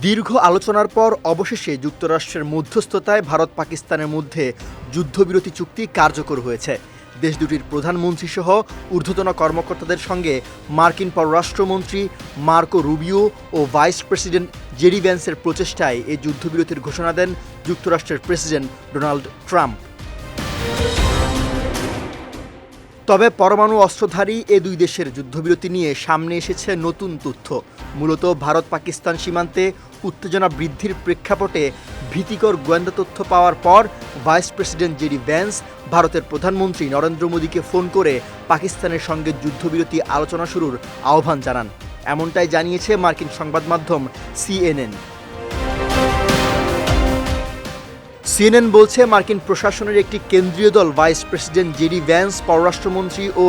দীর্ঘ আলোচনার পর অবশেষে যুক্তরাষ্ট্রের মধ্যস্থতায় ভারত পাকিস্তানের মধ্যে যুদ্ধবিরতি চুক্তি কার্যকর হয়েছে। দেশ দুটির প্রধানমন্ত্রীসহ ঊর্ধ্বতন কর্মকর্তাদের সঙ্গে মার্কিন পররাষ্ট্রমন্ত্রী মার্কো রুবিও ও ভাইস প্রেসিডেন্ট জেডি ভ্যান্সের প্রচেষ্টায় এই যুদ্ধবিরতির ঘোষণা দেন যুক্তরাষ্ট্রের প্রেসিডেন্ট ডোনাল্ড ট্রাম্প। তবে পরমাণু অস্ত্রধারী এ দুই দেশের যুদ্ধবিরতি নিয়ে সামনে এসেছে নতুন তথ্য। মূলত ভারত পাকিস্তান সীমান্তে উত্তেজনা বৃদ্ধির প্রেক্ষাপটে ভীতিকর গোয়েন্দা তথ্য পাওয়ার পর ভাইস প্রেসিডেন্ট জেডি ভ্যান্স ভারতের প্রধানমন্ত্রী নরেন্দ্র মোদীকে ফোন করে পাকিস্তানের সঙ্গে যুদ্ধবিরতি আলোচনা শুরুর আহ্বান জানান। এমনটাই জানিয়েছে মার্কিন সংবাদ মাধ্যম সিএনএন। সিএনএন বলছে, মার্কিন প্রশাসনের একটি কেন্দ্রীয় দল ভাইস প্রেসিডেন্ট জেডি ভ্যান্স, পররাষ্ট্রমন্ত্রী ও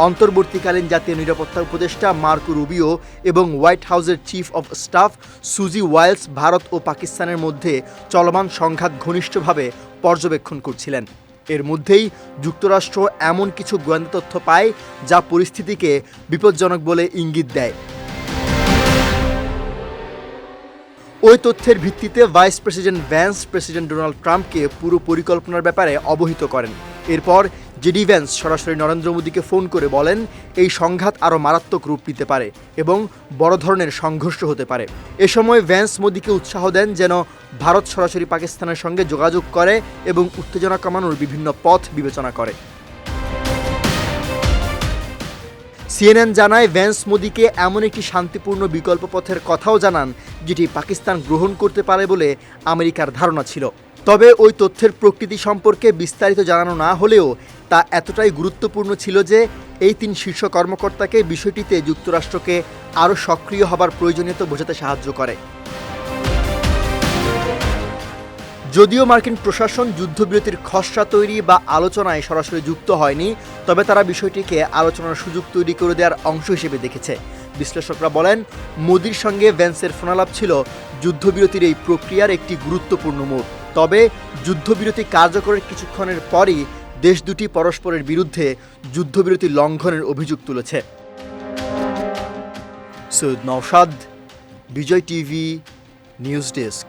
অন্তর্বর্তীকালীন জাতীয় নিরাপত্তা উপদেষ্টা মার্কো রুবিও এবং হোয়াইট হাউসের চিফ অব স্টাফ সুজি ওয়াইলস ভারত ও পাকিস্তানের মধ্যে চলমান সংঘাত ঘনিষ্ঠভাবে পর্যবেক্ষণ করছিলেন। এর মধ্যেই যুক্তরাষ্ট্র এমন কিছু গোয়েন্দা তথ্য পায় যা পরিস্থিতিকে বিপজ্জনক বলে ইঙ্গিত দেয়। ওই তথ্যের ভিত্তিতে vice president Vance president Donald ট্রাম্পকে পুরো পরিকল্পনার ব্যাপারে অবহিত করেন। এরপর জেডি ভ্যান্স সরাসরি নরেন্দ্র মোদীকে ফোন করে বলেন, এই সংঘাত আরও মারাত্মক রূপ নিতে পারে এবং বড় ধরনের সংঘর্ষ হতে পারে। এ সময় ভ্যান্স মোদীকে উৎসাহ দেন যেন ভারত সরাসরি পাকিস্তানের সঙ্গে যোগাযোগ করে এবং উত্তেজনা কমানোর বিভিন্ন পথ বিবেচনা করে। সিএনএন জানায়, ভ্যান্স মোদীকে এমন একটি শান্তিপূর্ণ বিকল্প পথের কথাও জানান যেটি পাকিস্তান গ্রহণ করতে পারে বলে আমেরিকার ধারণা ছিল। তবে ওই তথ্যের প্রকৃতি সম্পর্কে বিস্তারিত জানানো না হলেও তা এতটাই গুরুত্বপূর্ণ ছিল যে এই তিন শীর্ষ কর্মকর্তাকে বিষয়টিতে যুক্তরাষ্ট্রকে আরও সক্রিয় হবার প্রয়োজনীয়তা বোঝাতে সাহায্য করে। যদিও মার্কিন প্রশাসন যুদ্ধবিরতির খসড়া তৈরি বা আলোচনায় সরাসরি যুক্ত হয়নি, তবে তারা বিষয়টিকে আলোচনার সুযোগ তৈরি করে দেওয়ার অংশ হিসেবে দেখেছে। বিশ্লেষকরা বলেন, মোদির সঙ্গে ভ্যান্সের ফোনালাপ ছিল যুদ্ধবিরতির এই প্রক্রিয়ার একটি গুরুত্বপূর্ণ মোড়। তবে যুদ্ধবিরতি কার্যকরের কিছুক্ষণের পরই দেশ দুটি পরস্পরের বিরুদ্ধে যুদ্ধবিরতি লঙ্ঘনের অভিযোগ তুলেছে। সৈয়দ নওশাদ, বিজয় টিভি, নিউজ ডেস্ক।